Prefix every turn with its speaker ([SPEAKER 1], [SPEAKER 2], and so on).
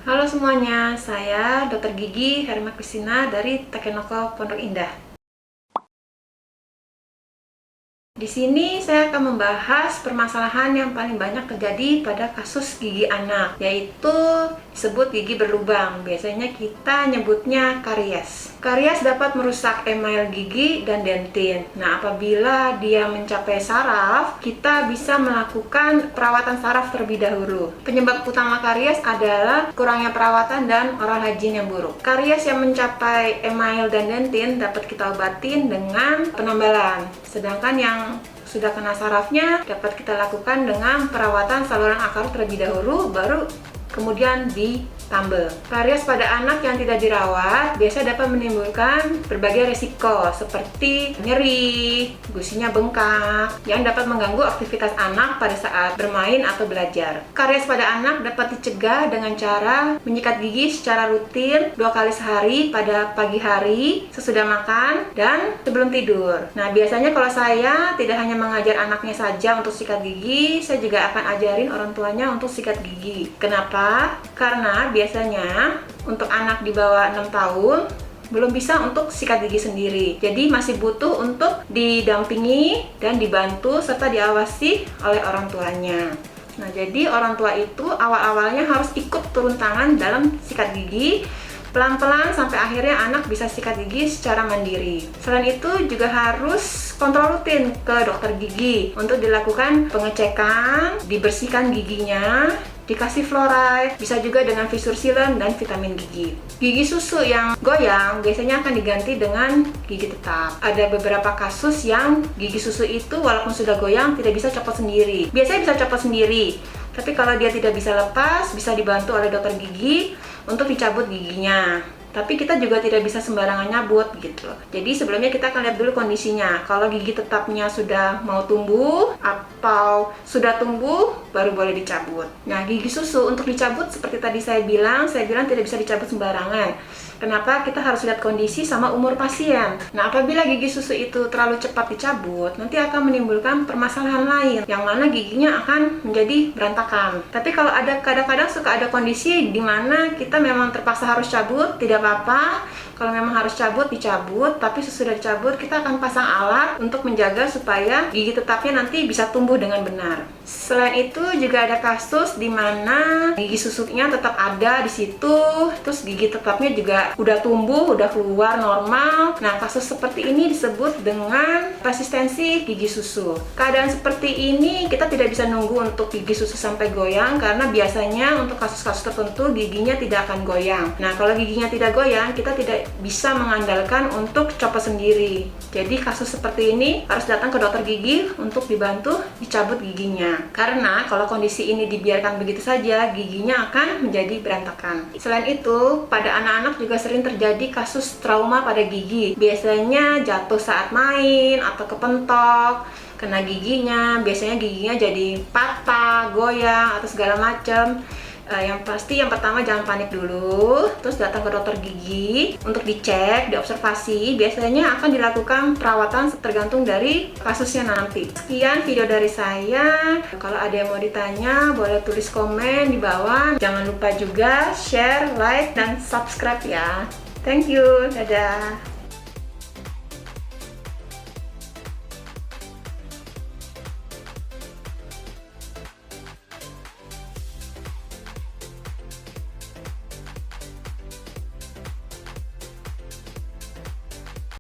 [SPEAKER 1] Halo semuanya, saya Dr. Gigi Herma Kristina dari Takenoko Pondok Indah. Di sini saya akan membahas permasalahan yang paling banyak terjadi pada kasus gigi anak, yaitu disebut gigi berlubang. Biasanya kita nyebutnya karies. Karies dapat merusak email gigi dan dentin. Nah, apabila dia mencapai saraf, kita bisa melakukan perawatan saraf terlebih dahulu. Penyebab utama karies adalah kurangnya perawatan dan oral hygiene yang buruk. Karies yang mencapai email dan dentin dapat kita obatin dengan penambalan. Sedangkan yang sudah kena sarafnya dapat kita lakukan dengan perawatan saluran akar terlebih dahulu, baru kemudian ditambal. Karies pada anak yang tidak dirawat biasa dapat menimbulkan berbagai risiko seperti nyeri, gusinya bengkak, yang dapat mengganggu aktivitas anak pada saat bermain atau belajar. Karies pada anak dapat dicegah dengan cara menyikat gigi secara rutin 2 kali sehari pada pagi hari, sesudah makan, dan sebelum tidur. Nah, biasanya kalau saya tidak hanya mengajar anaknya saja untuk sikat gigi, saya juga akan ajarin orang tuanya untuk sikat gigi. Kenapa? Karena biasanya untuk anak di bawah 6 tahun belum bisa untuk sikat gigi sendiri. Jadi masih butuh untuk didampingi dan dibantu serta diawasi oleh orang tuanya. Nah, jadi orang tua itu awal-awalnya harus ikut turun tangan dalam sikat gigi, pelan-pelan sampai akhirnya anak bisa sikat gigi secara mandiri. Selain itu juga harus kontrol rutin ke dokter gigi untuk dilakukan pengecekan, dibersihkan giginya, dikasih fluoride, bisa juga dengan visur silen dan vitamin gigi. Gigi susu yang goyang biasanya akan diganti dengan gigi tetap. Ada beberapa kasus yang gigi susu itu walaupun sudah goyang tidak bisa copot sendiri. Biasanya bisa copot sendiri, tapi kalau dia tidak bisa lepas, bisa dibantu oleh dokter gigi untuk dicabut giginya. Tapi kita juga tidak bisa sembarangan nyabut gitu. Jadi sebelumnya kita akan lihat dulu kondisinya. Kalau gigi tetapnya sudah mau tumbuh atau sudah tumbuh, baru boleh dicabut. Nah, gigi susu untuk dicabut seperti tadi saya bilang tidak bisa dicabut sembarangan. Kenapa? Kita harus lihat kondisi sama umur pasien. Nah, apabila gigi susu itu terlalu cepat dicabut, nanti akan menimbulkan permasalahan lain, yang mana giginya akan menjadi berantakan. Tapi kalau ada kadang-kadang suka ada kondisi di mana kita memang terpaksa harus cabut, tidak apa-apa. Kalau memang harus cabut, dicabut. Tapi sesudah dicabut, kita akan pasang alat untuk menjaga supaya gigi tetapnya nanti bisa tumbuh dengan benar. Selain itu juga ada kasus di mana gigi susunya tetap ada di situ, terus gigi tetapnya juga udah tumbuh, udah keluar normal. Nah, kasus seperti ini disebut dengan resistensi gigi susu. Keadaan seperti ini kita tidak bisa nunggu untuk gigi susu sampai goyang, karena biasanya untuk kasus-kasus tertentu giginya tidak akan goyang. Nah, kalau giginya tidak goyang, kita tidak bisa mengandalkan untuk copot sendiri. Jadi kasus seperti ini harus datang ke dokter gigi untuk dibantu dicabut giginya. Karena kalau kondisi ini dibiarkan begitu saja, giginya akan menjadi berantakan. Selain itu, pada anak-anak juga sering terjadi kasus trauma pada gigi. Biasanya jatuh saat main atau kepentok, kena giginya, biasanya giginya jadi patah, goyang, atau segala macam. Yang pasti yang pertama jangan panik dulu, terus datang ke dokter gigi untuk dicek, diobservasi. Biasanya akan dilakukan perawatan tergantung dari kasusnya nanti. Sekian video dari saya. Kalau ada yang mau ditanya, boleh tulis komen di bawah. Jangan lupa juga share, like, dan subscribe ya. Thank you, dadah.